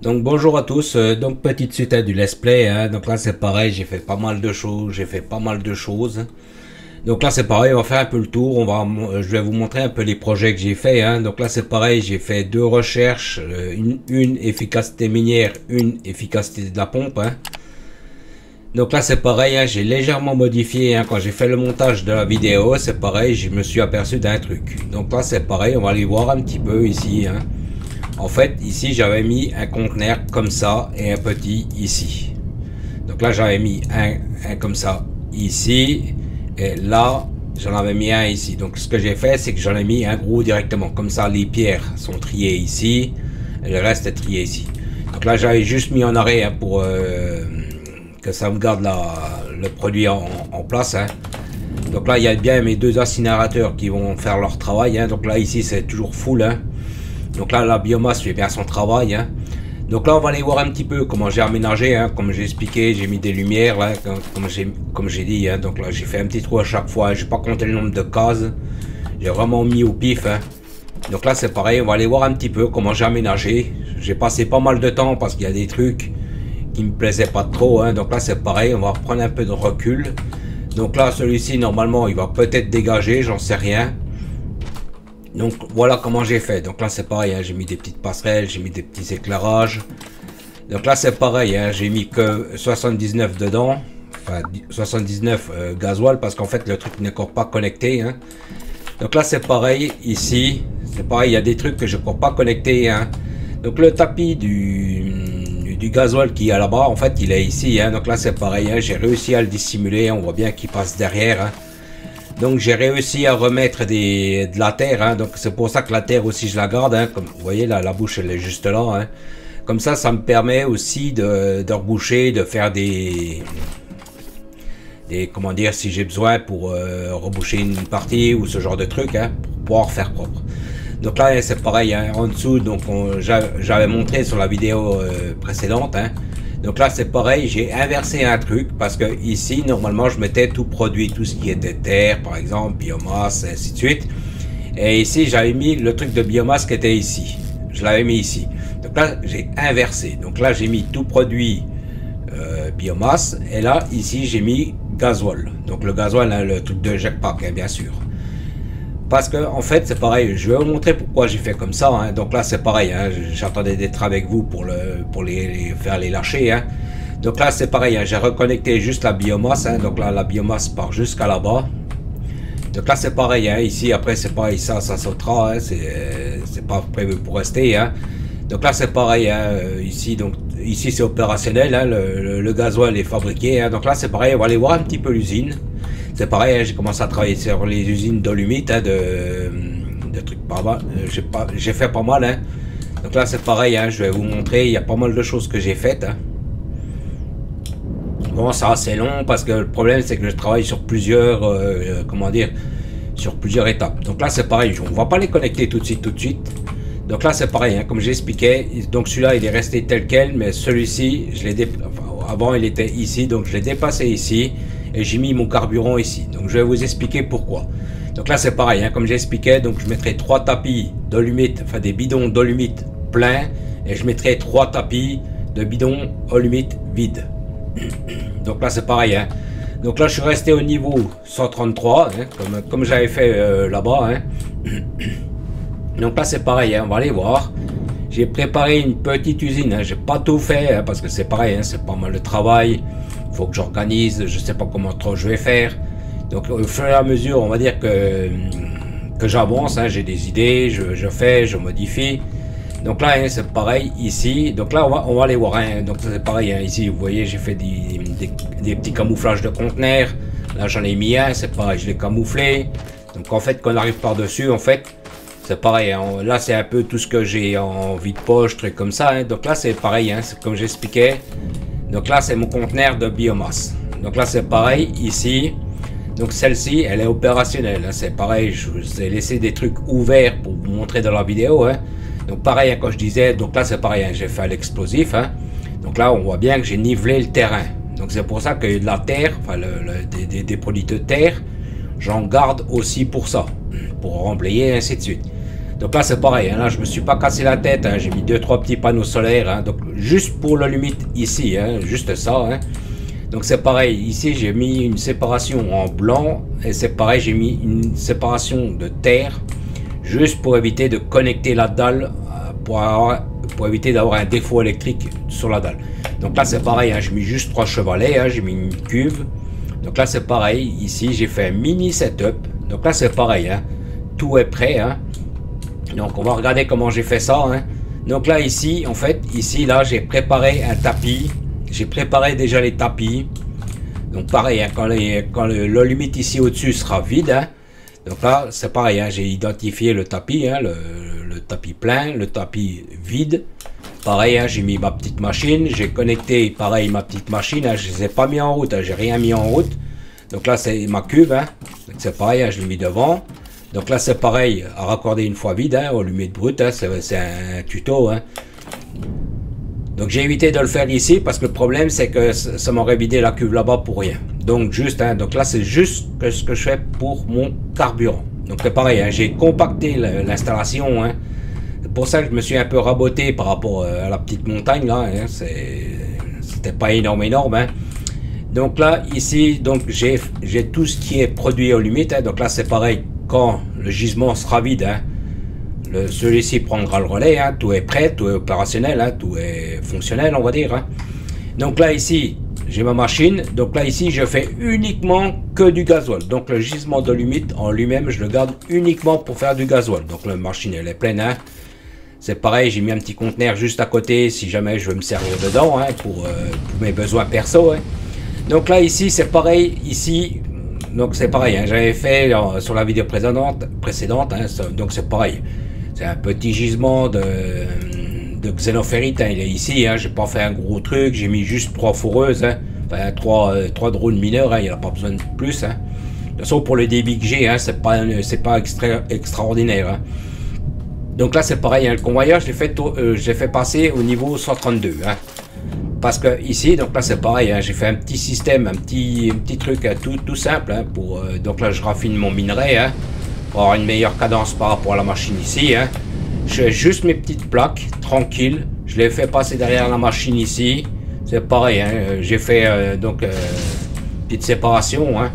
Donc bonjour à tous, donc petite suite du let's play, hein. Donc là c'est pareil, j'ai fait pas mal de choses, Donc là c'est pareil, on va faire un peu le tour, je vais vous montrer un peu les projets que j'ai fait, hein. Donc là c'est pareil, j'ai fait deux recherches, une efficacité minière, une efficacité de la pompe, hein. Donc là c'est pareil, hein, j'ai légèrement modifié, hein, quand j'ai fait le montage de la vidéo, c'est pareil, je me suis aperçu d'un truc. Donc là c'est pareil, on va aller voir un petit peu ici, hein. En fait, ici, j'avais mis un conteneur comme ça et un petit ici. Donc là, j'avais mis un comme ça ici. Et là, j'en avais mis un ici. Donc ce que j'ai fait, c'est que j'en ai mis un gros directement. Comme ça, les pierres sont triées ici. Et le reste est trié ici. Donc là, j'avais juste mis en arrêt, hein, pour que ça me garde le produit en place, hein. Donc là, il y a bien mes deux incinérateurs qui vont faire leur travail, hein. Donc là, ici, c'est toujours full, hein. Donc là, la biomasse fait bien son travail, hein. Donc là, on va aller voir un petit peu comment j'ai aménagé, hein. Comme j'ai expliqué, j'ai mis des lumières, là, comme j'ai dit, hein. Donc là, j'ai fait un petit trou à chaque fois. J'ai pas compté le nombre de cases. J'ai vraiment mis au pif, hein. Donc là, c'est pareil. On va aller voir un petit peu comment j'ai aménagé. J'ai passé pas mal de temps parce qu'il y a des trucs qui me plaisaient pas trop, hein. Donc là, c'est pareil. On va reprendre un peu de recul. Donc là, celui-ci, normalement, il va peut-être dégager. J'en sais rien. Donc voilà comment j'ai fait. Donc là c'est pareil, hein, j'ai mis des petites passerelles, j'ai mis des petits éclairages. Donc là c'est pareil, hein, j'ai mis que 79 dedans. Enfin 79 gasoil parce qu'en fait le truc n'est encore pas connecté, hein. Donc là c'est pareil, ici c'est pareil, il y a des trucs que je ne peux pas connecter, hein. Donc le tapis du gasoil qui est là-bas, en fait il est ici, hein. Donc là c'est pareil, hein, j'ai réussi à le dissimuler, on voit bien qu'il passe derrière, hein. Donc j'ai réussi à remettre de la terre, hein. Donc c'est pour ça que la terre aussi je la garde, hein. Comme vous voyez là, la bouche elle est juste là, hein. Comme ça me permet aussi de reboucher, de faire des comment dire, si j'ai besoin pour reboucher une partie ou ce genre de truc, hein, pour pouvoir faire propre. Donc là c'est pareil, hein, en dessous, donc j'avais montré sur la vidéo précédente, hein. Donc là c'est pareil, j'ai inversé un truc parce que ici normalement je mettais tout produit, tout ce qui était terre par exemple, biomasse et ainsi de suite. Et ici j'avais mis le truc de biomasse qui était ici, je l'avais mis ici. Donc là j'ai inversé, donc là j'ai mis tout produit biomasse et là ici j'ai mis gasoil. Donc le gasoil, hein, le truc de jetpack, hein, bien sûr. Parce que en fait c'est pareil, je vais vous montrer pourquoi j'ai fait comme ça, hein. Donc là c'est pareil, hein, j'attendais d'être avec vous pour faire les lâcher, hein. Donc là c'est pareil, hein, j'ai reconnecté juste la biomasse, hein. Donc là la biomasse part jusqu'à là-bas. Donc là c'est pareil, hein, ici après c'est pareil, ça sautera, hein, c'est pas prévu pour rester, hein. Donc là c'est pareil, hein, ici c'est opérationnel, hein, le gasoil est fabriqué, hein. Donc là c'est pareil, on va aller voir un petit peu l'usine. C'est pareil, hein, j'ai commencé à travailler sur les usines dolomite, hein, de trucs pas mal. J'ai fait pas mal, hein. Donc là c'est pareil, hein, je vais vous montrer, il y a pas mal de choses que j'ai faites, hein. Bon, c'est assez long parce que le problème c'est que je travaille sur plusieurs, comment dire, sur plusieurs étapes. Donc là c'est pareil, on va pas les connecter tout de suite. Donc là c'est pareil, hein, comme j'expliquais, donc celui-là il est resté tel quel, mais celui-ci, enfin, avant il était ici, donc je l'ai dépassé ici. Et j'ai mis mon carburant ici. Donc je vais vous expliquer pourquoi. Donc là c'est pareil, hein, comme j'expliquais, donc je mettrai 3 tapis dolomite, enfin des bidons dolomite pleins, et je mettrai 3 tapis de bidons dolomite vides. Donc là c'est pareil, hein. Donc là je suis resté au niveau 133, hein, comme j'avais fait là-bas, hein. Donc là c'est pareil, hein, on va aller voir. J'ai préparé une petite usine, hein, j'ai pas tout fait, hein, parce que c'est pareil, hein, c'est pas mal de travail. Faut que j'organise, je sais pas comment trop je vais faire. Donc au fur et à mesure, on va dire que j'avance, hein, j'ai des idées, je fais, je modifie. Donc là, hein, c'est pareil ici. Donc là, on va aller voir, hein. Donc c'est pareil, hein, ici, vous voyez, j'ai fait des petits camouflages de conteneurs. Là, j'en ai mis un, c'est pareil, je l'ai camouflé. Donc en fait, quand on arrive par-dessus, en fait, c'est pareil, hein. Là, c'est un peu tout ce que j'ai en vide poche, trucs comme ça, hein. Donc là, c'est pareil, hein, c'est comme j'expliquais. Donc là c'est mon conteneur de biomasse. Donc là c'est pareil ici. Donc celle-ci elle est opérationnelle, hein. C'est pareil, je vous ai laissé des trucs ouverts pour vous montrer dans la vidéo, hein. Donc pareil, hein, quand je disais, donc là c'est pareil, hein, j'ai fait l'explosif, hein. Donc là on voit bien que j'ai nivelé le terrain. Donc c'est pour ça que de la terre, enfin des produits de terre, j'en garde aussi pour ça, pour remblayer et ainsi de suite. Donc là c'est pareil, hein, là je me suis pas cassé la tête, hein, j'ai mis 2-3 petits panneaux solaires, hein, donc juste pour le limite ici, hein, juste ça. Hein. Donc c'est pareil, ici j'ai mis une séparation en blanc, et c'est pareil, j'ai mis une séparation de terre, juste pour éviter de connecter la dalle, pour éviter d'avoir un défaut électrique sur la dalle. Donc là c'est pareil, hein, j'ai mis juste 3 chevalets, hein, j'ai mis une cuve. Donc là c'est pareil, ici j'ai fait un mini setup. Donc là c'est pareil, hein, tout est prêt. Hein. Donc on va regarder comment j'ai fait ça. Hein. Donc là ici, en fait, ici là j'ai préparé un tapis. J'ai préparé déjà les tapis. Donc pareil, hein, quand le limite ici au-dessus sera vide. Hein. Donc là c'est pareil, hein, j'ai identifié le tapis, hein, le tapis plein, le tapis vide. Pareil, hein, j'ai mis ma petite machine, j'ai connecté pareil ma petite machine, hein, je les ai pas mis en route, hein, j'ai rien mis en route. Donc là c'est ma cuve, hein, donc c'est pareil, hein, je l'ai mis devant. Donc là c'est pareil, à raccorder une fois vide, hein, au limite brut, hein, c'est un tuto. Hein. Donc j'ai évité de le faire ici parce que le problème c'est que ça m'aurait vidé la cuve là-bas pour rien. Donc juste, hein, donc là c'est juste ce que je fais pour mon carburant. Donc c'est pareil, hein, j'ai compacté l'installation. Hein. C'est pour ça que je me suis un peu raboté par rapport à la petite montagne là. Hein. C'était pas énorme. Hein. Donc là ici, donc j'ai tout ce qui est produit aux limites. Hein. Donc là c'est pareil, quand le gisement sera vide. Hein, celui-ci prendra le relais, hein, tout est prêt, tout est opérationnel, hein, tout est fonctionnel, on va dire. Hein. Donc là, ici, j'ai ma machine. Donc là, ici, je fais uniquement que du gasoil. Donc le gisement de limite en lui-même, je le garde uniquement pour faire du gasoil. Donc la machine, elle est pleine. Hein. C'est pareil, j'ai mis un petit conteneur juste à côté si jamais je veux me servir dedans hein, pour mes besoins perso. Hein. Donc là, ici, c'est pareil. Ici, donc c'est pareil. Hein, j'avais fait sur la vidéo précédente hein, donc c'est pareil. C'est un petit gisement de xénophérite, hein, il est ici, hein, j'ai pas fait un gros truc, j'ai mis juste 3 foreuses, hein, enfin 3 drones mineurs, hein, il n'y a pas besoin de plus. Hein. De toute façon pour le débit que j'ai, hein, c'est pas extraordinaire. Hein. Donc là c'est pareil, hein, le convoyeur je l'ai fait passer au niveau 132. Hein. Parce que ici, donc là c'est pareil, hein, j'ai fait un petit système, un petit truc hein, tout simple, hein, pour, donc là je raffine mon minerai, hein, pour avoir une meilleure cadence par rapport à la machine ici. Hein. Je fais juste mes petites plaques, tranquille. Je les fais passer derrière la machine ici. C'est pareil, hein. J'ai fait petite séparation. Hein.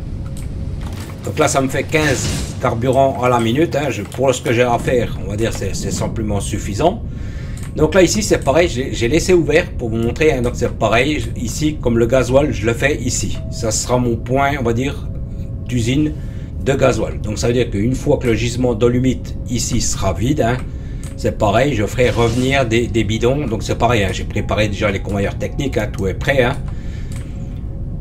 Donc là, ça me fait 15 carburants à la minute. Hein. Pour ce que j'ai à faire, on va dire c'est simplement suffisant. Donc là, ici, c'est pareil. J'ai laissé ouvert pour vous montrer. Hein. Donc c'est pareil. Ici, comme le gasoil, je le fais ici. Ça sera mon point, on va dire, d'usine de gasoil. Donc ça veut dire qu'une fois que le gisement dolomite ici sera vide, hein, c'est pareil, je ferai revenir des bidons. Donc c'est pareil, hein, j'ai préparé déjà les convoyeurs techniques, hein, tout est prêt. Hein.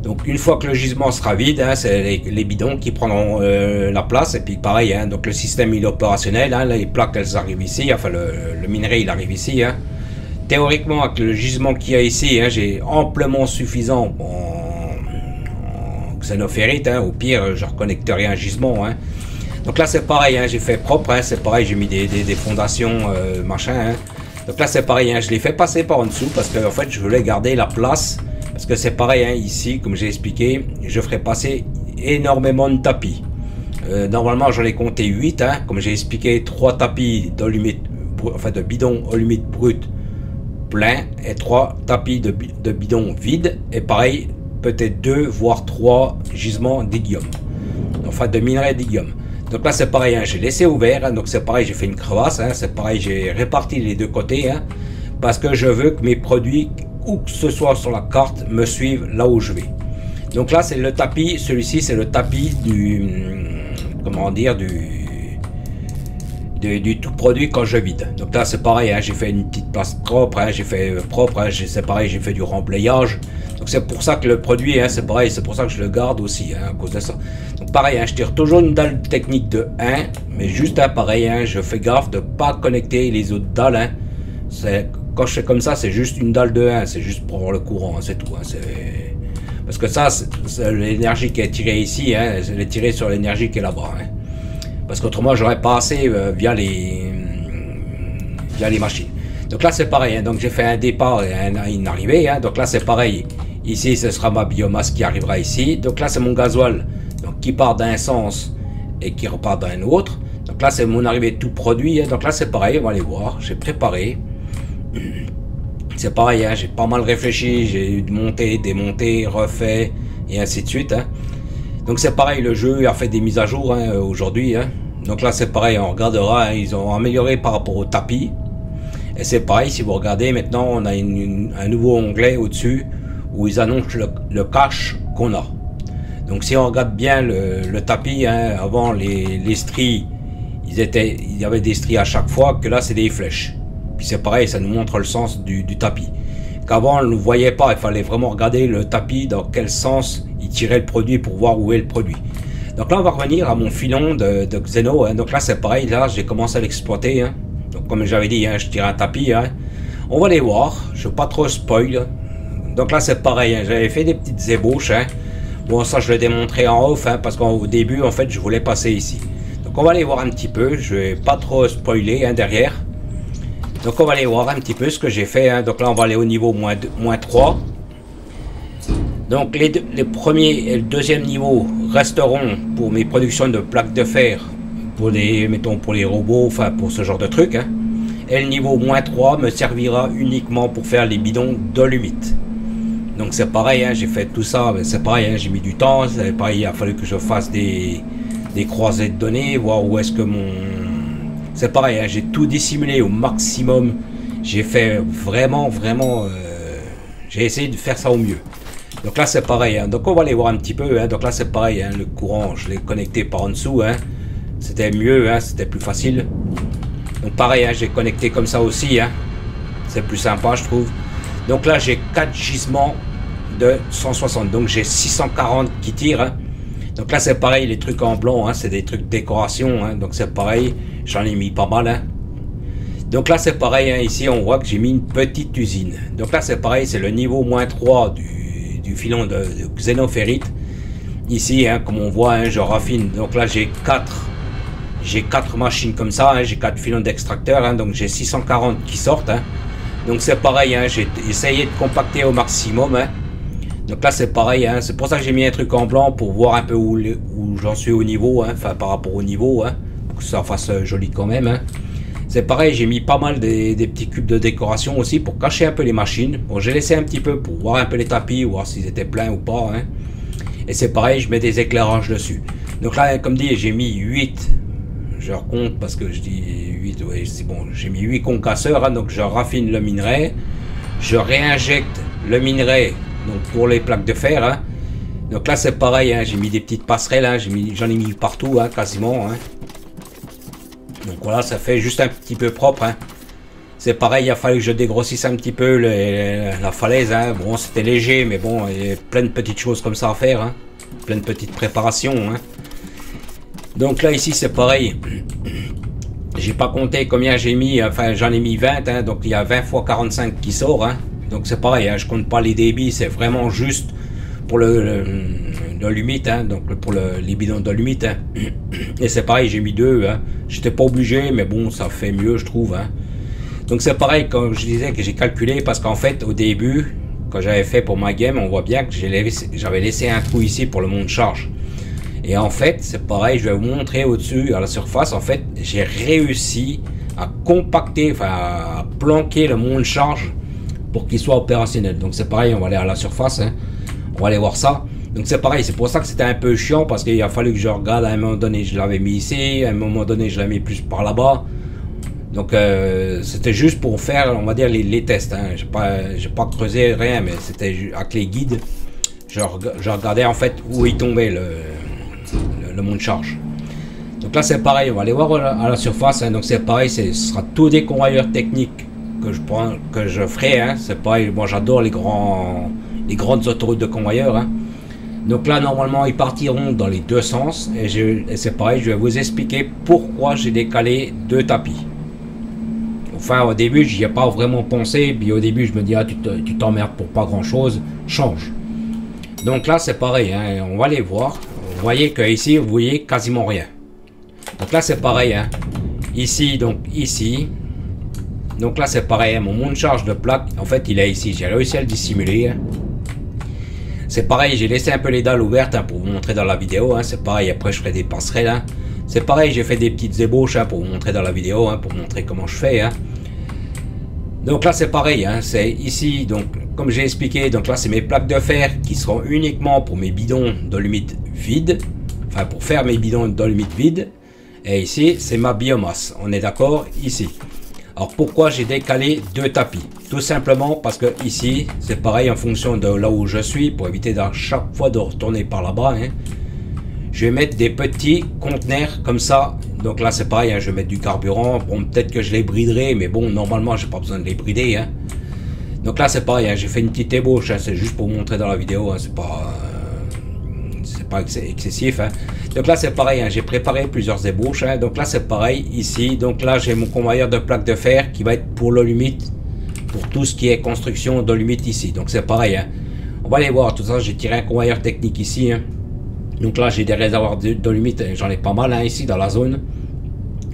Donc une fois que le gisement sera vide, hein, c'est les bidons qui prendront la place. Et puis pareil, hein, donc le système il est opérationnel, hein, les plaques elles arrivent ici, enfin le minerai il arrive ici. Hein. Théoriquement avec le gisement qu'il y a ici, hein, j'ai amplement suffisant en xénophérite, hein, au pire je reconnecterai un gisement. Hein. Donc là c'est pareil, hein, j'ai fait propre, hein, c'est pareil, j'ai mis des fondations machin. Hein. Donc là c'est pareil, hein, je l'ai fait passer par en dessous parce que en fait je voulais garder la place. Parce que c'est pareil, hein, ici, comme j'ai expliqué, je ferai passer énormément de tapis. Normalement, j'en ai compté 8, hein, comme j'ai expliqué, 3 tapis de bidon au limite brut plein et 3 tapis de bidon vide. Et pareil, peut-être 2 voire 3 gisements d'iguium. Enfin, de minerai d'iguium. Donc là, c'est pareil, hein, j'ai laissé ouvert. Hein, donc c'est pareil, j'ai fait une crevasse. Hein, c'est pareil, j'ai réparti les deux côtés. Hein, parce que je veux que mes produits, où que ce soit sur la carte, me suivent là où je vais. Donc là c'est le tapis, celui-ci c'est le tapis du, comment dire, du tout produit quand je vide. Donc là c'est pareil, hein, j'ai fait une petite place propre, hein, j'ai fait propre, hein, c'est pareil, j'ai fait du remblayage. Donc c'est pour ça que le produit, hein, c'est pareil, c'est pour ça que je le garde aussi, hein, à cause de ça. Donc pareil, hein, je tire toujours une dalle technique de 1, mais juste hein, pareil, hein, je fais gaffe de pas connecter les autres dalles. Hein. Quand je fais comme ça, c'est juste une dalle de 1, c'est juste pour avoir le courant, hein, c'est tout. Hein, parce que ça, c'est l'énergie qui est tirée ici, hein, elle est tirée sur l'énergie qui est là-bas. Hein. Parce qu'autrement, j'aurais pas assez via les machines. Donc là, c'est pareil. Hein, donc j'ai fait un départ et une arrivée. Hein, donc là, c'est pareil. Ici, ce sera ma biomasse qui arrivera ici. Donc là, c'est mon gasoil donc, qui part d'un sens et qui repart d'un autre. Donc Donc là c'est mon arrivée tout produit, donc là c'est pareil, on va aller voir, j'ai préparé. C'est pareil, hein, j'ai pas mal réfléchi, j'ai eu de monter, démonter, refait, et ainsi de suite. Hein. Donc c'est pareil, le jeu a fait des mises à jour hein, aujourd'hui. Hein. Donc là c'est pareil, on regardera, hein, ils ont amélioré par rapport au tapis. Et c'est pareil, si vous regardez maintenant, on a un nouveau onglet au-dessus où ils annoncent le cache qu'on a. Donc si on regarde bien le tapis, hein, avant les stries, il y avait des stries à chaque fois, que là c'est des flèches. Puis c'est pareil, ça nous montre le sens du tapis. Qu'avant on ne le voyait pas, il fallait vraiment regarder le tapis, dans quel sens il tirait le produit pour voir où est le produit. Donc là on va revenir à mon filon de Xeno, hein. Donc là c'est pareil, là j'ai commencé à l'exploiter. Hein. Donc comme j'avais dit, hein, je tire un tapis. Hein. On va les voir, je ne veux pas trop spoil. Donc là c'est pareil, hein. J'avais fait des petites ébauches. Hein. Bon ça je l'ai démontré en off, hein, parce qu'au début en fait je voulais passer ici. Donc on va aller voir un petit peu, je vais pas trop spoiler hein, derrière. Donc on va aller voir un petit peu ce que j'ai fait. Hein. Donc là on va aller au niveau moins 3. Donc les premiers et le deuxième niveau resteront pour mes productions de plaques de fer. Pour les, mettons, pour les robots, enfin pour ce genre de trucs. Hein. Et le niveau moins 3 me servira uniquement pour faire les bidons d'olumite. Donc c'est pareil, hein, j'ai fait tout ça, c'est pareil, hein, j'ai mis du temps. C'est pareil, il a fallu que je fasse des croisées de données, voir où est-ce que mon... C'est pareil, hein, j'ai tout dissimulé au maximum. J'ai fait vraiment, j'ai essayé de faire ça au mieux. Donc là, c'est pareil. Hein, donc on va aller voir un petit peu. Hein, donc là, c'est pareil. Hein, le courant, je l'ai connecté par en dessous. Hein, c'était mieux, hein, c'était plus facile. Donc pareil, hein, j'ai connecté comme ça aussi. Hein, c'est plus sympa, je trouve. Donc là, j'ai 4 gisements de 160. Donc j'ai 640 qui tirent. Hein. Donc là, c'est pareil. Les trucs en blanc, hein, c'est des trucs décoration. Hein, donc c'est pareil. J'en ai mis pas mal. Hein. Donc là c'est pareil, hein, ici on voit que j'ai mis une petite usine. Donc là c'est pareil, c'est le niveau moins 3 du filon de xénoferrite. Ici, hein, comme on voit, hein, je raffine. Donc là j'ai 4 machines comme ça, hein, j'ai 4 filons d'extracteur, hein, donc j'ai 640 qui sortent. Hein. Donc c'est pareil, hein, j'ai essayé de compacter au maximum. Hein. Donc là c'est pareil, hein, c'est pour ça que j'ai mis un truc en blanc pour voir un peu où j'en suis au niveau, hein, enfin par rapport au niveau. Hein. Que ça fasse joli quand même. Hein. C'est pareil, j'ai mis pas mal des petits cubes de décoration aussi pour cacher un peu les machines. Bon, j'ai laissé un petit peu pour voir un peu les tapis, voir s'ils étaient pleins ou pas. Hein. Et c'est pareil, je mets des éclairages dessus. Donc là, comme dit, j'ai mis 8. Je recompte parce que je dis 8, oui, c'est bon. J'ai mis 8 concasseurs, hein, donc je raffine le minerai. Je réinjecte le minerai donc pour les plaques de fer. Hein. Donc là, c'est pareil, hein, j'ai mis des petites passerelles, hein, j'en ai mis partout, hein, quasiment. Hein. Donc voilà, ça fait juste un petit peu propre. Hein. C'est pareil, il a fallu que je dégrossisse un petit peu la falaise. Hein. Bon, c'était léger, mais bon, il y a plein de petites choses comme ça à faire. Hein. Plein de petites préparations. Hein. Donc là, ici, c'est pareil. J'ai pas compté combien j'ai mis. Enfin, j'en ai mis 20. Hein. Donc il y a 20 fois 45 qui sort. Hein. Donc c'est pareil, hein. Je compte pas les débits. C'est vraiment juste pour l'humite, hein, donc pour les bidons d'humite. Hein. Et c'est pareil, j'ai mis 2. Hein. J'étais pas obligé, mais bon, ça fait mieux, je trouve. Hein. Donc c'est pareil, comme je disais, que j'ai calculé, parce qu'en fait, au début, quand j'avais fait pour ma game, on voit bien que j'avais laissé un trou ici pour le monte charge. Et en fait, c'est pareil, je vais vous montrer au-dessus, à la surface, en fait, j'ai réussi à compacter, enfin, à planquer le monte charge pour qu'il soit opérationnel. Donc c'est pareil, on va aller à la surface. Hein. On va aller voir ça. Donc c'est pareil, c'est pour ça que c'était un peu chiant, parce qu'il a fallu que je regarde. À un moment donné je l'avais mis ici, à un moment donné je l'ai mis plus par là-bas. Donc c'était juste pour faire, on va dire, les tests. Hein. J'ai pas creusé rien, mais c'était avec les guides. Je regardais en fait où il tombait le monte charge. Donc là c'est pareil, on va aller voir à la surface. Hein. Donc c'est pareil, ce sera tous des convoyeurs techniques que je ferai. Hein. C'est pareil, moi j'adore les grandes autoroutes de convoyeurs. Hein. Donc là, normalement, ils partiront dans les deux sens. Et c'est pareil, je vais vous expliquer pourquoi j'ai décalé 2 tapis. Enfin, au début, j'y ai pas vraiment pensé. Puis au début, je me dis, ah, tu t'emmerdes pour pas grand-chose. Change. Donc là, c'est pareil. Hein, on va aller voir. Vous voyez que ici, vous voyez quasiment rien. Donc là, c'est pareil. Hein. Ici, donc ici. Donc là, c'est pareil. Hein, mon monte charge de plaque, en fait, il est ici. J'ai réussi à le dissimuler. Hein. C'est pareil, j'ai laissé un peu les dalles ouvertes, hein, pour vous montrer dans la vidéo. Hein, c'est pareil, après je ferai des passerelles. Hein. C'est pareil, j'ai fait des petites ébauches hein, pour vous montrer dans la vidéo, hein, pour montrer comment je fais. Hein. Donc là c'est pareil, hein, c'est ici, donc comme j'ai expliqué, donc là c'est mes plaques de fer qui seront uniquement pour mes bidons dolomite vides, enfin pour faire mes bidons dolomite vides. Et ici c'est ma biomasse, on est d'accord ici. Alors pourquoi j'ai décalé 2 tapis? Tout simplement parce que ici c'est pareil en fonction de là où je suis, pour éviter à chaque fois de retourner par là-bas. Hein. Je vais mettre des petits conteneurs comme ça. Donc là c'est pareil, hein, je vais mettre du carburant. Bon, peut-être que je les briderai, mais bon, normalement j'ai pas besoin de les brider. Hein. Donc là c'est pareil, hein, j'ai fait une petite ébauche, hein, c'est juste pour vous montrer dans la vidéo, hein, c'est pas excessif. Hein. Donc là c'est pareil, hein, j'ai préparé plusieurs ébauches. Hein, donc là c'est pareil ici. Donc là j'ai mon convoyeur de plaques de fer qui va être pour l'olumite, pour tout ce qui est construction d'olumite ici. Donc c'est pareil. Hein. On va aller voir. Tout ça, j'ai tiré un convoyeur technique ici. Hein. Donc là j'ai des réservoirs dolomite, j'en ai pas mal hein, ici dans la zone.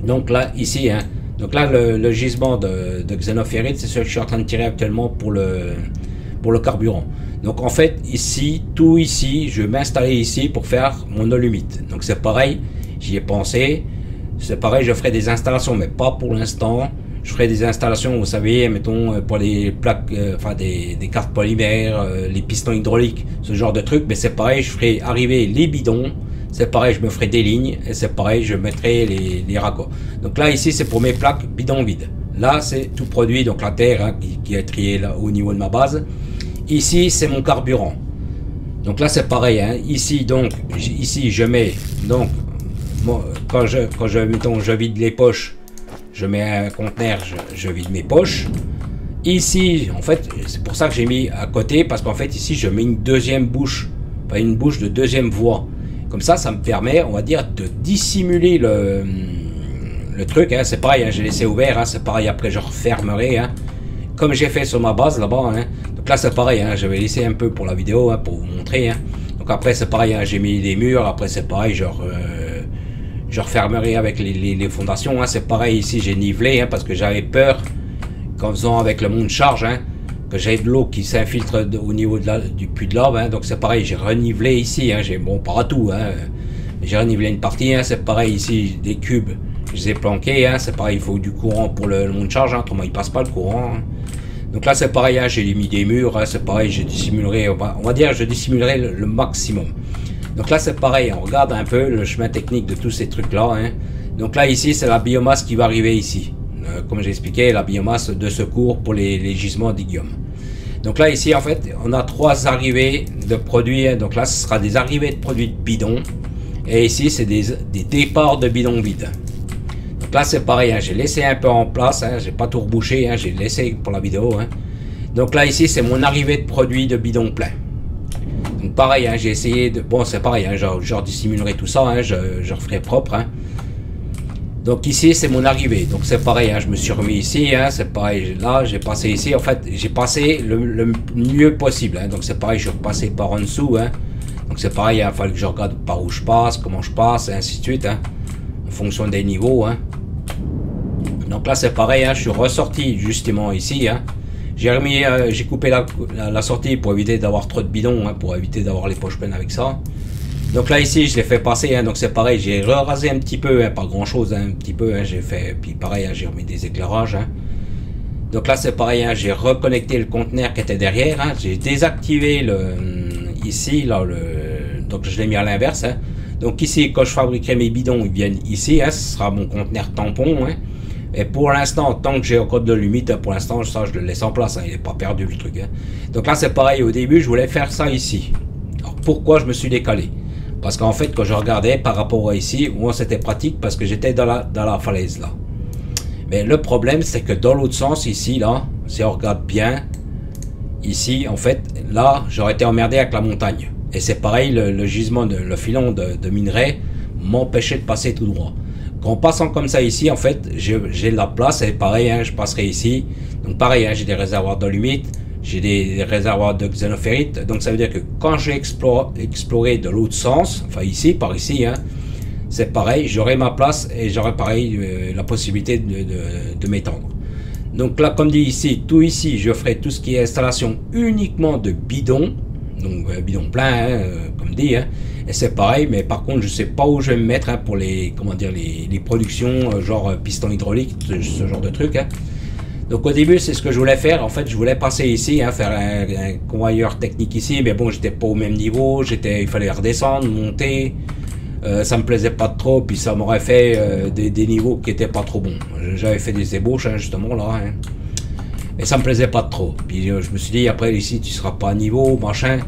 Donc là ici, hein, donc là le gisement de xénophérite, c'est ce que je suis en train de tirer actuellement pour le carburant. Donc en fait ici, tout ici, je vais m'installer ici pour faire mon olumite. Donc c'est pareil, j'y ai pensé. C'est pareil, je ferai des installations, mais pas pour l'instant. Je ferai des installations, vous savez, mettons pour les plaques, enfin des cartes polymères, les pistons hydrauliques, ce genre de trucs. Mais c'est pareil, je ferai arriver les bidons. C'est pareil, je me ferai des lignes. Et c'est pareil, je mettrai les raccords. Donc là, ici, c'est pour mes plaques bidons vides. Là, c'est tout produit, donc la terre hein, qui est triée là, au niveau de ma base. Ici, c'est mon carburant. Donc là, c'est pareil. Hein. Ici, donc, ici, je mets, donc, bon, quand mettons, je vide les poches, je mets un conteneur, je vide mes poches. Ici, en fait, c'est pour ça que j'ai mis à côté, parce qu'en fait, ici, je mets une deuxième bouche, enfin une bouche de deuxième voie. Comme ça me permet, on va dire, de dissimuler le truc. Hein. C'est pareil, hein, j'ai laissé ouvert, hein, c'est pareil, après je refermerai, hein, comme j'ai fait sur ma base là-bas. Hein. Donc là, c'est pareil, hein, je vais laisser un peu pour la vidéo, hein, pour vous montrer. Hein. Donc après, c'est pareil, hein, j'ai mis des murs, après c'est pareil, je refermerai avec les fondations. Hein. C'est pareil ici, j'ai nivelé hein, parce que j'avais peur qu'en faisant avec le monte charge, hein, que j'ai de l'eau qui s'infiltre au niveau du puits de lave. Hein. Donc c'est pareil, j'ai renivelé ici. Hein. Bon, pas tout. Hein. J'ai renivelé une partie. Hein. C'est pareil ici, des cubes, je les ai planqués. Hein. C'est pareil, il faut du courant pour le monte charge. Hein. Autrement, il passe pas le courant. Hein. Donc là, c'est pareil, hein. J'ai mis des murs. Hein. C'est pareil, je dissimulerai. On va dire, je dissimulerai le maximum. Donc là c'est pareil, on regarde un peu le chemin technique de tous ces trucs là. Hein. Donc là ici c'est la biomasse qui va arriver ici. Comme j'ai expliqué, la biomasse de secours pour les gisements d'Igium. Donc là ici en fait on a 3 arrivées de produits. Hein. Donc là ce sera des arrivées de produits de bidons. Et ici c'est des départs de bidons vides. Donc là c'est pareil, hein. J'ai laissé un peu en place, hein. J'ai pas tout rebouché, hein. J'ai laissé pour la vidéo. Hein. Donc là ici c'est mon arrivée de produits de bidons pleins. Donc pareil, hein, j'ai essayé de... Bon, c'est pareil, hein, je dissimulerai tout ça, hein, je referai propre. Hein. Donc ici, c'est mon arrivée. Donc c'est pareil, hein, je me suis remis ici. Hein, c'est pareil, là, j'ai passé ici. En fait, j'ai passé le mieux possible. Hein, donc c'est pareil, je suis repassé par en dessous. Hein. Donc c'est pareil, il fallait que je regarde par où je passe, comment je passe, et ainsi de suite. Hein, en fonction des niveaux. Hein. Donc là, c'est pareil, hein, je suis ressorti justement ici. Hein. J'ai coupé la sortie pour éviter d'avoir trop de bidons, hein, pour éviter d'avoir les poches pleines avec ça. Donc là ici je l'ai fait passer, hein, donc c'est pareil, j'ai rasé un petit peu, hein, pas grand chose, hein, un petit peu, hein, j'ai fait, puis pareil, hein, j'ai remis des éclairages. Hein. Donc là c'est pareil, hein, j'ai reconnecté le conteneur qui était derrière, hein, j'ai désactivé ici, là, donc je l'ai mis à l'inverse. Hein. Donc ici quand je fabriquerai mes bidons, ils viennent ici, hein, ce sera mon conteneur tampon. Hein. Et pour l'instant, tant que j'ai encore de limite, pour l'instant, ça, je le laisse en place. Hein, il n'est pas perdu le truc. Hein. Donc là, c'est pareil. Au début, je voulais faire ça ici. Alors, pourquoi je me suis décalé? Parce qu'en fait, quand je regardais par rapport à ici, moi, c'était pratique parce que j'étais dans la falaise, là. Mais le problème, c'est que dans l'autre sens, ici, là, si on regarde bien, ici, en fait, là, j'aurais été emmerdé avec la montagne. Et c'est pareil, le gisement, le filon de minerai m'empêchait de passer tout droit. En passant comme ça ici, en fait, j'ai la place, et pareil, hein, je passerai ici. Donc pareil, hein, j'ai des réservoirs d'olumite, j'ai des réservoirs de xénophérite. Donc ça veut dire que quand je vais explorer de l'autre sens, enfin ici, par ici, hein, c'est pareil, j'aurai ma place et j'aurai pareil la possibilité de m'étendre. Donc là, comme dit ici, tout ici, je ferai tout ce qui est installation uniquement de bidons. donc bidon plein, hein, comme dit, hein. Et c'est pareil, mais par contre je sais pas où je vais me mettre, hein, pour les, comment dire, les productions, genre piston hydraulique, ce genre de truc, hein. Donc au début c'est ce que je voulais faire, en fait je voulais passer ici, hein, faire un convoyeur technique ici, mais bon j'étais pas au même niveau, il fallait redescendre, monter, ça me plaisait pas trop, puis ça m'aurait fait des niveaux qui étaient pas trop bons. J'avais fait des ébauches, hein, justement là, hein. Et ça me plaisait pas trop. Puis je me suis dit, après ici tu seras pas à niveau, machin.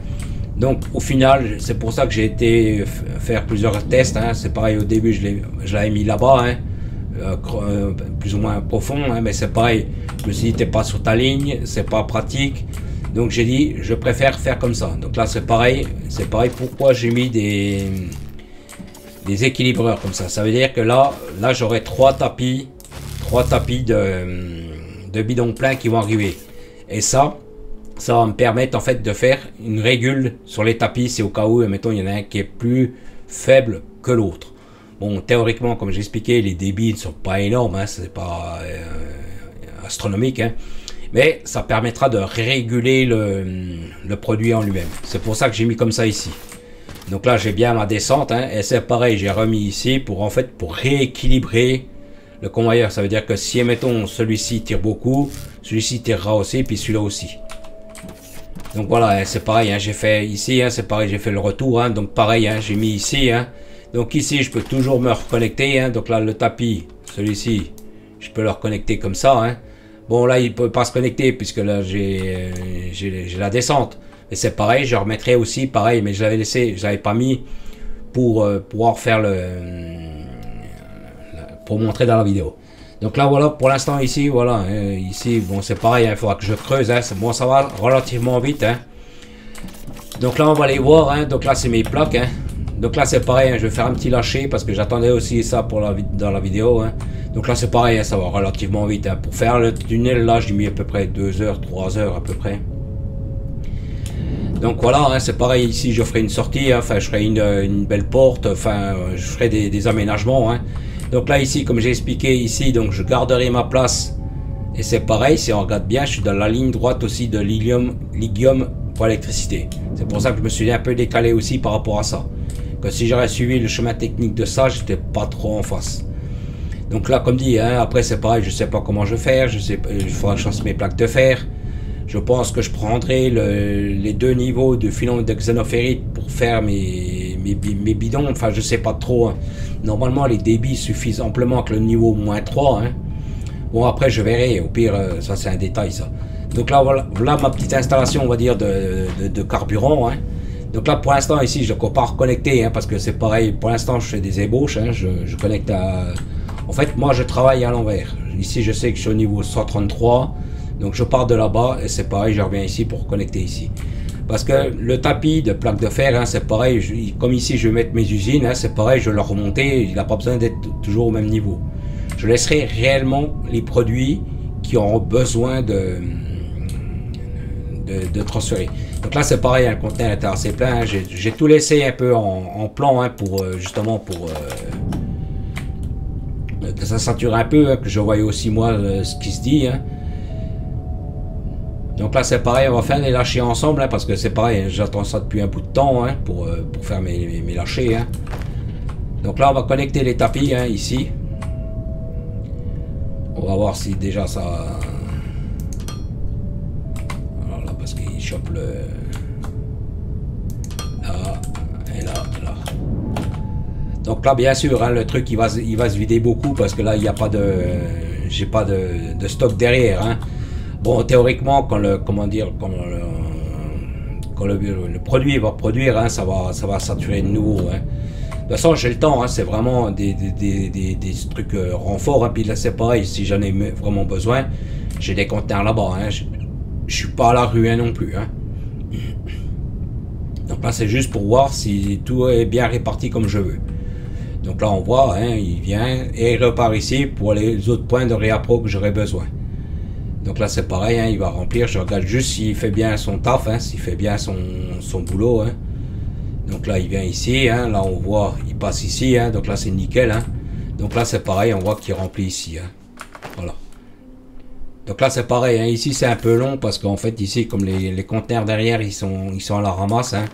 Donc au final, c'est pour ça que j'ai été faire plusieurs tests, hein. C'est pareil, au début je l'avais mis là-bas, hein, plus ou moins profond, hein, mais c'est pareil. Je me suis dit, t'es pas sur ta ligne, c'est pas pratique. Donc j'ai dit, je préfère faire comme ça. Donc là c'est pareil, pourquoi j'ai mis des équilibreurs comme ça. Ça veut dire que là j'aurai trois tapis de bidons pleins qui vont arriver. Et ça va me permettre en fait de faire une régule sur les tapis, c'est au cas où, mettons, il y en a un qui est plus faible que l'autre. Bon, théoriquement, comme j'expliquais, les débits ne sont pas énormes, hein, c'est pas astronomique, hein, mais ça permettra de réguler le produit en lui-même. C'est pour ça que j'ai mis comme ça ici. Donc là, j'ai bien ma descente, hein, et c'est pareil, j'ai remis ici pour rééquilibrer le convoyeur. Ça veut dire que si, mettons, celui-ci tire beaucoup, celui-ci tirera aussi, puis celui-là aussi. Donc voilà, c'est pareil, hein, j'ai fait ici, hein, c'est pareil, j'ai fait le retour, hein, donc pareil, hein, j'ai mis ici, hein, donc ici je peux toujours me reconnecter, hein, donc là le tapis, celui-ci, je peux le reconnecter comme ça, hein. Bon là il peut pas se connecter puisque là j'ai la descente, mais c'est pareil, je remettrai aussi pareil, mais je l'avais laissé, je l'avais pas mis pour pouvoir faire pour montrer dans la vidéo. Donc là voilà, pour l'instant ici, voilà, ici bon c'est pareil, il hein, faudra que je creuse, hein, bon ça va relativement vite, hein. Donc là on va aller voir, hein, donc là c'est mes plaques, hein. Donc là c'est pareil, hein, je vais faire un petit lâcher parce que j'attendais aussi ça pour dans la vidéo, hein. Donc là c'est pareil, hein, ça va relativement vite, hein. Pour faire le tunnel là j'ai mis à peu près 2 heures, 3 heures à peu près. Donc voilà, hein, c'est pareil, ici je ferai une sortie, hein, enfin je ferai une belle porte, enfin je ferai des aménagements, hein. Donc là ici, comme j'ai expliqué ici, donc je garderai ma place. Et c'est pareil, si on regarde bien, je suis dans la ligne droite aussi de l'Igium pour l'électricité. C'est pour ça que je me suis un peu décalé aussi par rapport à ça. Que si j'aurais suivi le chemin technique de ça, j'étais pas trop en face. Donc là, comme dit, hein, après c'est pareil, je sais pas comment je vais faire, il faudra que je fasse mes plaques de fer. Je pense que je prendrai les deux niveaux de filament de xénophérite pour faire mes bidons, enfin je sais pas trop, hein. Normalement les débits suffisent amplement avec le niveau -3, hein. Bon après je verrai, au pire ça c'est un détail ça. Donc là voilà ma petite installation on va dire de carburant, hein. Donc là pour l'instant ici je ne peux pas reconnecter, hein, parce que c'est pareil, pour l'instant je fais des ébauches, hein, je connecte à... En fait moi je travaille à l'envers. Ici je sais que je suis au niveau 133, donc je pars de là-bas et c'est pareil, je reviens ici pour connecter ici. Parce que le tapis de plaque de fer, hein, c'est pareil, comme ici je vais mettre mes usines, hein, c'est pareil, je vais le remonter, il n'a pas besoin d'être toujours au même niveau. Je laisserai réellement les produits qui auront besoin de transférer. Donc là c'est pareil, hein, le conteneur était assez plein, hein, j'ai tout laissé un peu en plan, hein, pour justement pour que ça sature un peu, hein, que je voyais aussi moi ce qui se dit, hein. Donc là c'est pareil, on va faire les lâchers ensemble, hein, parce que c'est pareil, hein, j'attends ça depuis un bout de temps, hein, pour faire mes lâchers, hein. Donc là on va connecter les tapis, hein, ici. On va voir si déjà ça... Alors là parce qu'il chope le... Là et là et là. Donc là bien sûr, hein, le truc il va se vider beaucoup parce que là il n'y a pas de... J'ai pas de stock derrière, hein. Bon, théoriquement, quand le produit va produire, hein, ça va saturer de nouveau, hein. De toute façon, j'ai le temps, hein, c'est vraiment des trucs renforts, hein, puis là c'est pareil, si j'en ai vraiment besoin, j'ai des conteneurs là-bas, hein, je suis pas à la rue, hein, non plus, hein. Donc là c'est juste pour voir si tout est bien réparti comme je veux. Donc là on voit, hein, il vient et il repart ici pour les autres points de réappro que j'aurai besoin. Donc là c'est pareil, hein, il va remplir, je regarde juste s'il fait bien son taf, hein, s'il fait bien son boulot, hein. Donc là il vient ici, hein, là on voit, il passe ici, hein, donc là c'est nickel, hein. Donc là c'est pareil, on voit qu'il remplit ici, hein. Voilà. Donc là c'est pareil, hein. Ici c'est un peu long parce qu'en fait ici comme les conteneurs derrière ils sont à la ramasse. Hein.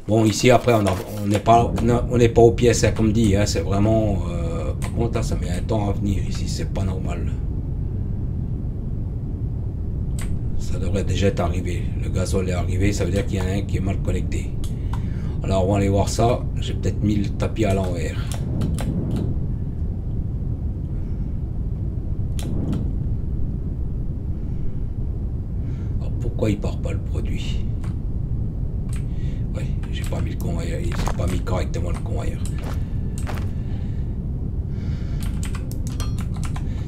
Bon ici après on n'est pas aux pièces hein, comme dit, hein. C'est vraiment... par contre là ça met un temps à venir ici, c'est pas normal. Ça devrait déjà être arrivé. Le gazole est arrivé, ça veut dire qu'il y en a un qui est mal connecté. Alors on va aller voir ça. J'ai peut-être mis le tapis à l'envers. Alors pourquoi il part pas le produit? Ouais, j'ai pas mis le convoyeur, j'ai pas mis correctement le convoyeur.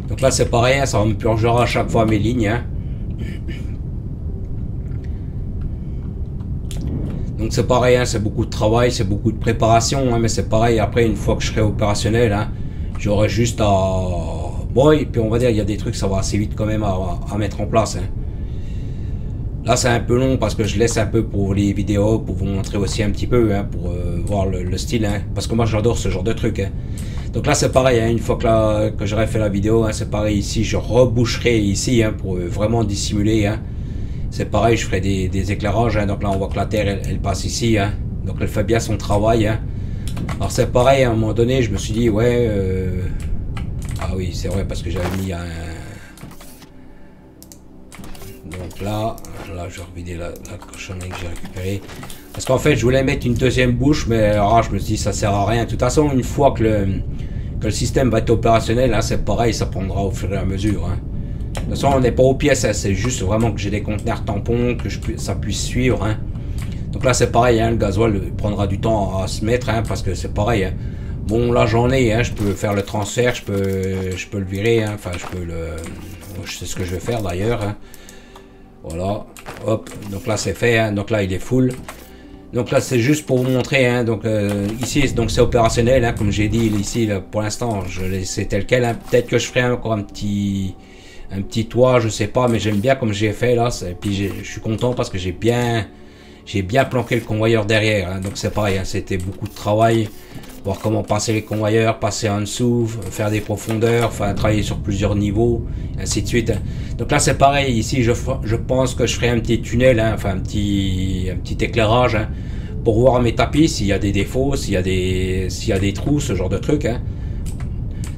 Donc là c'est pareil, ça me purgera à chaque fois mes lignes. Hein. Donc c'est pareil, hein, c'est beaucoup de travail, c'est beaucoup de préparation, hein, mais c'est pareil, après une fois que je serai opérationnel, hein, j'aurai juste à... Bon, et puis on va dire, il y a des trucs, ça va assez vite quand même à mettre en place. Hein. Là c'est un peu long parce que je laisse un peu pour les vidéos, pour vous montrer aussi un petit peu, hein, pour voir le style, hein, parce que moi j'adore ce genre de truc. Hein. Donc là c'est pareil, hein, une fois que j'aurai fait la vidéo, hein, c'est pareil ici, je reboucherai ici hein, pour vraiment dissimuler. Hein. C'est pareil, je ferai des éclairages, hein. Donc là on voit que la terre elle passe ici, hein. Donc elle fait bien son travail. Hein. Alors c'est pareil, à un moment donné je me suis dit ouais, ah oui c'est vrai parce que j'avais mis un... Donc là je vais revider la cochonnerie que j'ai récupérée. Parce qu'en fait je voulais mettre une deuxième bouche, mais alors je me suis dit ça sert à rien. De toute façon une fois que le système va être opérationnel, hein, c'est pareil, ça prendra au fur et à mesure. Hein. De toute façon on n'est pas aux pièces, hein, c'est juste vraiment que j'ai des conteneurs tampons, que ça puisse suivre. Hein. Donc là c'est pareil, hein, le gasoil prendra du temps à se mettre, hein, parce que c'est pareil. Hein. Bon là j'en ai, hein, je peux faire le transfert, je peux le virer, hein, enfin je peux le... Je sais ce que je vais faire d'ailleurs. Hein. Voilà, hop, donc là c'est fait, hein, donc là il est full. Donc là c'est juste pour vous montrer, hein, donc ici donc c'est opérationnel, hein, comme j'ai dit ici là, pour l'instant je l'ai laissé tel quel. Hein. Peut-être que je ferai encore un petit toit, je sais pas, mais j'aime bien comme j'ai fait là. Et puis je suis content parce que j'ai bien planqué le convoyeur derrière. Hein, donc c'est pareil, hein, c'était beaucoup de travail. Voir comment passer les convoyeurs, passer en dessous, faire des profondeurs, enfin travailler sur plusieurs niveaux, ainsi de suite. Hein. Donc là c'est pareil, ici je pense que je ferai un petit tunnel, hein, enfin un petit éclairage, hein, pour voir mes tapis, s'il y a des défauts, s'il y a des trous, ce genre de trucs. Hein.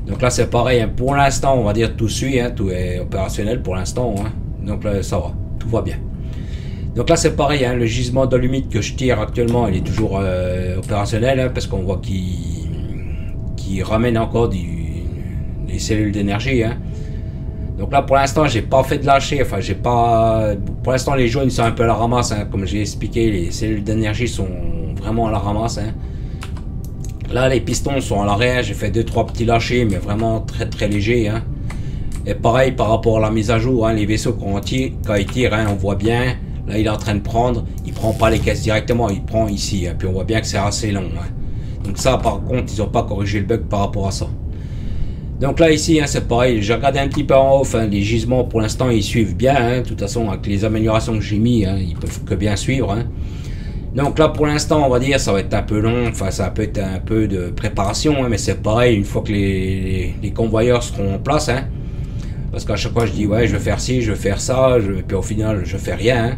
Donc là c'est pareil, hein. Pour l'instant on va dire tout suit, hein. Tout est opérationnel pour l'instant, hein. Donc là ça va, tout va bien. Donc là c'est pareil, hein. Le gisement d'alumite que je tire actuellement il est toujours opérationnel, hein, parce qu'on voit qu'il ramène encore des cellules d'énergie. Hein. Donc là pour l'instant j'ai pas fait de lâcher, enfin j'ai pas... Pour l'instant les jaunes sont un peu à la ramasse, hein. Comme j'ai expliqué, les cellules d'énergie sont vraiment à la ramasse. Hein. Là les pistons sont à l'arrêt, j'ai fait 2-3 petits lâchers mais vraiment très légers. Hein. Et pareil par rapport à la mise à jour, hein, les vaisseaux quand ils tirent, hein, on voit bien, là il est en train de prendre, il prend pas les caisses directement, il prend ici, hein, puis on voit bien que c'est assez long. Hein. Donc ça par contre ils n'ont pas corrigé le bug par rapport à ça. Donc là ici hein, c'est pareil, j'ai regardé un petit peu en haut, enfin, les gisements pour l'instant ils suivent bien, hein, de toute façon avec les améliorations que j'ai mis, hein, ils peuvent que bien suivre. Hein. Donc là pour l'instant on va dire ça va être un peu long, enfin ça peut être un peu de préparation, hein, mais c'est pareil une fois que les convoyeurs seront en place, hein, parce qu'à chaque fois je dis ouais je vais faire ci, je vais faire ça, puis au final je fais rien. Hein.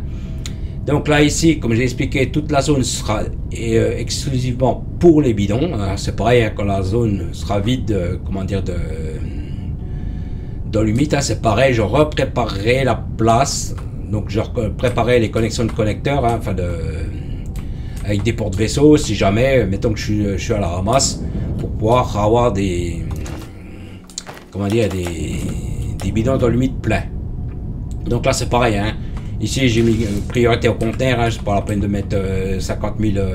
Donc là ici comme j'ai expliqué toute la zone sera exclusivement pour les bidons, hein, c'est pareil hein, quand la zone sera vide, comment dire d'alumite, hein, c'est pareil, je repréparerai la place, donc je préparerai les connexions de connecteurs, hein, enfin avec des portes vaisseaux si jamais, mettons que je suis à la ramasse, pour pouvoir avoir des, comment dire, des bidons d'alumite pleins. Donc là c'est pareil, hein. Ici j'ai mis priorité au conteneur, hein, c'est pas la peine de mettre 50 000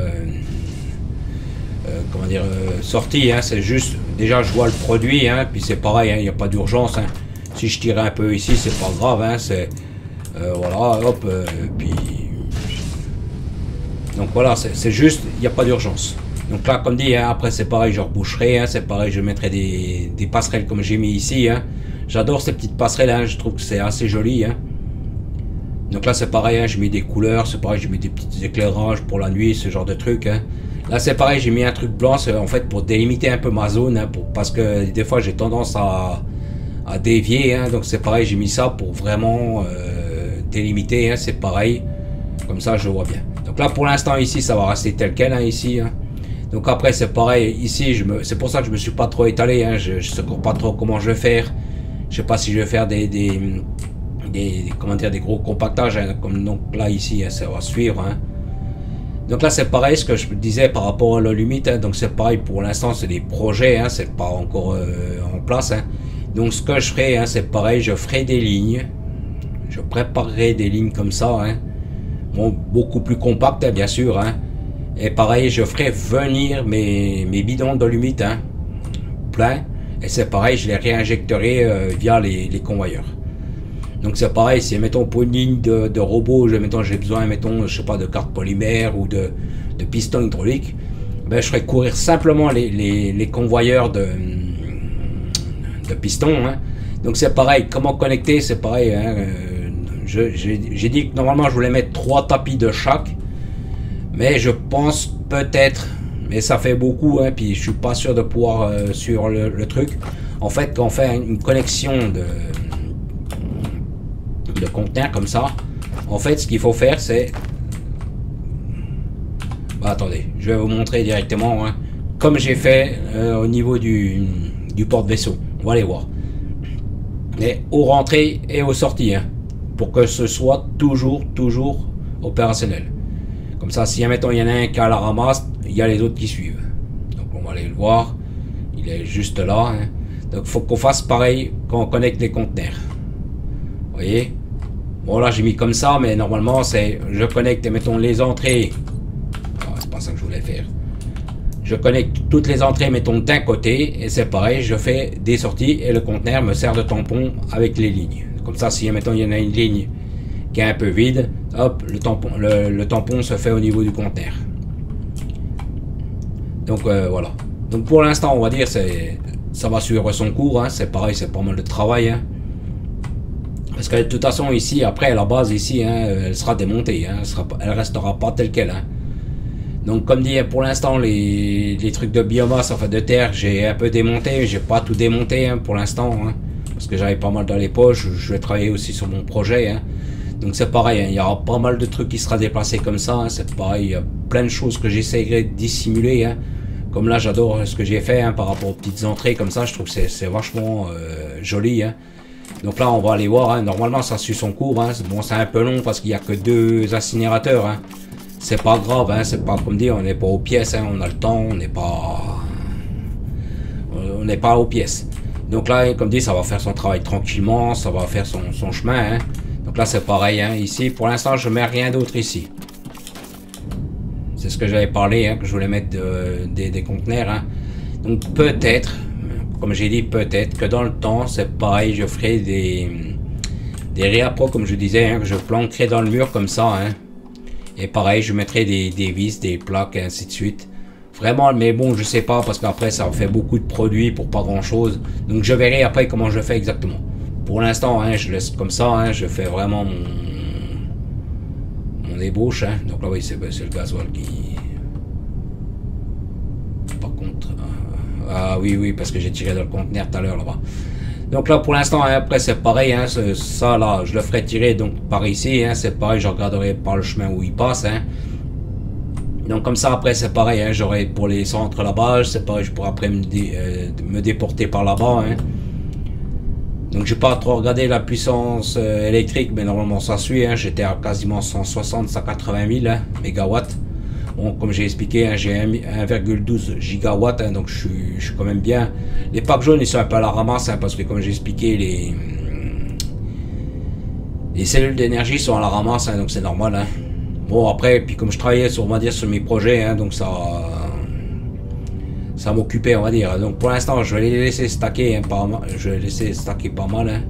comment dire, sorties, hein. C'est juste, déjà je vois le produit, hein, puis c'est pareil, il n'y a pas d'urgence. Hein. Si je tire un peu ici c'est pas grave, hein, c'est voilà, hop, puis... Donc voilà, c'est juste, il n'y a pas d'urgence. Donc là, comme dit, hein, après c'est pareil, je reboucherai, hein, c'est pareil, je mettrai des passerelles comme j'ai mis ici. Hein. J'adore ces petites passerelles, hein, je trouve que c'est assez joli. Hein. Donc là c'est pareil, hein, je mets des couleurs, c'est pareil, je mets des petits éclairages pour la nuit, ce genre de truc. Hein. Là c'est pareil, j'ai mis un truc blanc, c'est en fait pour délimiter un peu ma zone, hein, parce que des fois j'ai tendance à à dévier, hein. Donc c'est pareil, j'ai mis ça pour vraiment délimiter, hein. C'est pareil, comme ça je vois bien. Donc là pour l'instant ici ça va rester tel quel, hein, ici, hein. Donc après c'est pareil ici, c'est pour ça que je me suis pas trop étalé, hein. Je sais pas trop comment je vais faire. Je sais pas si je vais faire comment dire, des gros compactages, hein, comme donc là ici, hein, ça va suivre, hein. Donc là c'est pareil, ce que je disais par rapport à la limite, hein. Donc c'est pareil, pour l'instant c'est des projets, hein, c'est pas encore en place, hein. Donc ce que je ferai, hein, c'est pareil, je ferai des lignes, je préparerai des lignes comme ça, hein. Bon, beaucoup plus compactes, hein, bien sûr, hein. Et pareil, je ferai venir mes bidons de limite, hein, plein, et c'est pareil, je les réinjecterai via les convoyeurs. Donc c'est pareil, si mettons pour une ligne de robot, j'ai besoin, mettons, je sais pas, de cartes polymères ou de pistons hydrauliques, ben je ferai courir simplement les convoyeurs de pistons, hein. Donc c'est pareil, comment connecter, c'est pareil, hein. J'ai dit que normalement je voulais mettre 3 tapis de chaque, mais je pense peut-être, mais ça fait beaucoup, hein, puis je suis pas sûr de pouvoir sur le truc. En fait, quand on fait une connexion de conteneur comme ça, en fait ce qu'il faut faire c'est, bah, attendez, je vais vous montrer directement, hein, comme j'ai fait au niveau du porte-vaisseau. On va aller voir, et aux rentrées et aux sorties, hein, pour que ce soit toujours opérationnel. Comme ça, si mettons il y en a un qui a la ramasse, il y a les autres qui suivent. Donc on va aller le voir, il est juste là, hein. Donc il faut qu'on fasse pareil quand on connecte les conteneurs. Vous voyez, bon là j'ai mis comme ça, mais normalement c'est, je connecte, mettons, les entrées. Ah, c'est pas ça que je voulais faire. Je connecte toutes les entrées, mettons, d'un côté, et c'est pareil, je fais des sorties et le conteneur me sert de tampon avec les lignes. Comme ça, si mettons il y en a une ligne qui est un peu vide, hop, le tampon se fait au niveau du conteneur. Donc voilà. Donc pour l'instant, on va dire, ça va suivre son cours, hein. C'est pareil, c'est pas mal de travail, hein. Parce que de toute façon ici, après la base ici, hein, elle sera démontée, hein, elle restera pas telle quelle, hein. Donc comme dit, pour l'instant les trucs de biomasse, enfin de terre, j'ai un peu démonté, j'ai pas tout démonté, hein, pour l'instant, hein, parce que j'avais pas mal dans les poches. Je vais travailler aussi sur mon projet, hein. Donc c'est pareil, hein, il y aura pas mal de trucs qui sera déplacés comme ça, hein. C'est pareil, il y a plein de choses que j'essaierai de dissimuler, hein. Comme là j'adore ce que j'ai fait, hein, par rapport aux petites entrées comme ça, je trouve que c'est vachement joli, hein. Donc là on va aller voir, hein. Normalement ça suit son cours, hein. Bon, c'est un peu long parce qu'il n'y a que 2 incinérateurs, hein. C'est pas grave, hein. C'est pas comme dire, on n'est pas aux pièces, hein. On a le temps, on n'est pas aux pièces. Donc là comme dit, ça va faire son travail tranquillement, ça va faire son chemin, hein. Donc là c'est pareil, hein. Ici pour l'instant je mets rien d'autre ici. C'est ce que j'avais parlé, hein, que je voulais mettre des conteneurs, hein. Donc peut-être, comme j'ai dit, peut-être que dans le temps c'est pareil, je ferai des réappros comme je disais, hein, que je planquerai dans le mur comme ça, hein. Et pareil je mettrai des vis, des plaques et ainsi de suite. Vraiment, mais bon, je sais pas, parce qu'après ça fait beaucoup de produits pour pas grand chose. Donc je verrai après comment je fais exactement. Pour l'instant, hein, je laisse comme ça, hein, je fais vraiment mon ébauche, hein. Donc là oui, c'est le gasoil qui... Par contre... ah oui, parce que j'ai tiré dans le conteneur tout à l'heure là-bas. Donc là pour l'instant, hein, après c'est pareil, hein, ça là, je le ferai tirer donc par ici, hein, c'est pareil, je regarderai par le chemin où il passe, hein. Donc comme ça après c'est pareil, hein, j'aurai pour les centres là-bas, c'est pareil, je pourrai après me déporter par là-bas, hein. Donc j'ai pas trop regardé la puissance électrique, mais normalement ça suit, hein, j'étais à quasiment 160-180 000 hein, mégawatts. Bon, comme j'ai expliqué, hein, j'ai 1,12 gigawatts, hein, donc je suis quand même bien. Les packs jaunes ils sont un peu à la ramasse, hein, parce que comme j'ai expliqué, les cellules d'énergie sont à la ramasse, hein, donc c'est normal, hein. Bon après, puis comme je travaillais sur, on va dire, sur mes projets, hein, donc ça m'occupait, on va dire. Donc pour l'instant je vais les laisser stacker, hein, je vais laisser stacker pas mal, hein.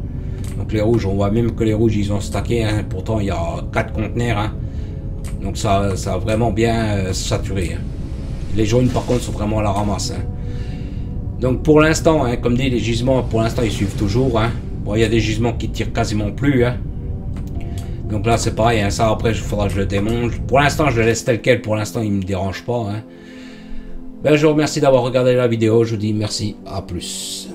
Donc les rouges, on voit même que les rouges ils ont stacké, hein. Pourtant il y a 4 conteneurs, hein. Donc ça a vraiment bien saturé, hein. Les jaunes par contre sont vraiment à la ramasse, hein. Donc pour l'instant, hein, comme dit, les gisements pour l'instant ils suivent toujours, hein. Bon, il y a des gisements qui tirent quasiment plus, hein. Donc là c'est pareil, hein, ça après il faudra que je le démonte. Pour l'instant je le laisse tel quel, pour l'instant il me dérange pas, hein. Ben, je vous remercie d'avoir regardé la vidéo, je vous dis merci, à plus.